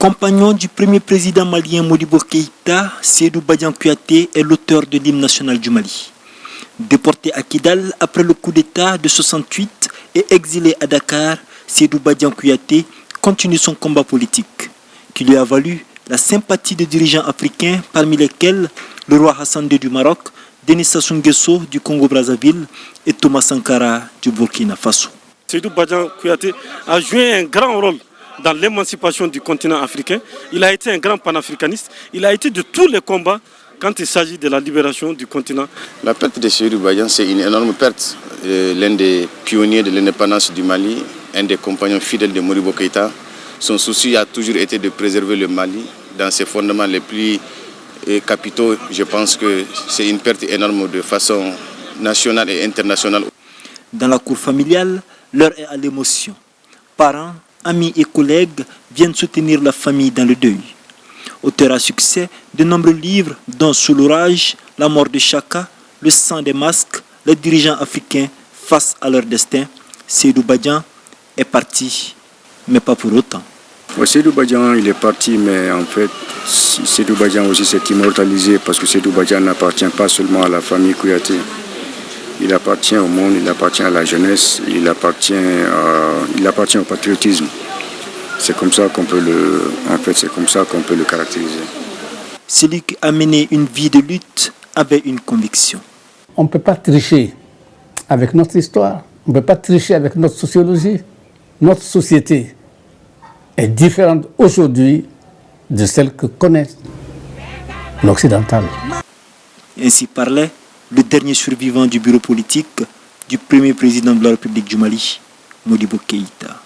Compagnon du premier président malien Modibo Keïta, Sédou Badian Kouyaté est l'auteur de l'hymne national du Mali. Déporté à Kidal après le coup d'État de 68 et exilé à Dakar, Sédou Badian Kouyaté continue son combat politique, qui lui a valu la sympathie de dirigeants africains, parmi lesquels le roi Hassan II du Maroc, Denis Sassou Nguesso du Congo-Brazzaville et Thomas Sankara du Burkina Faso. Sédou Badian Kouyaté a joué un grand rôle dans l'émancipation du continent africain. Il a été un grand panafricaniste. Il a été de tous les combats quand il s'agit de la libération du continent. La perte de Sédou Badian, c'est une énorme perte. L'un des pionniers de l'indépendance du Mali, un des compagnons fidèles de Modibo Keïta. Son souci a toujours été de préserver le Mali dans ses fondements les plus capitaux. Je pense que c'est une perte énorme de façon nationale et internationale. Dans la cour familiale, l'heure est à l'émotion. Parents, amis et collègues viennent soutenir la famille dans le deuil. Auteur à succès de nombreux livres, dont Sous l'orage, La mort de Chaka, Le sang des masques, les dirigeants africains face à leur destin, Sédou Badian est parti, mais pas pour autant. Sédou Badian, il est parti, mais en fait, Sédou Badian aussi s'est immortalisé parce que Sédou Badian n'appartient pas seulement à la famille Kouyaté. Il appartient au monde, il appartient à la jeunesse, il appartient au patriotisme. C'est comme ça qu'on peut le caractériser. Celui qui a mené une vie de lutte avait une conviction. On ne peut pas tricher avec notre histoire, on ne peut pas tricher avec notre sociologie. Notre société est différente aujourd'hui de celle que connaît l'occidental. Ainsi parlait le dernier survivant du bureau politique du premier président de la République du Mali, Modibo Keïta.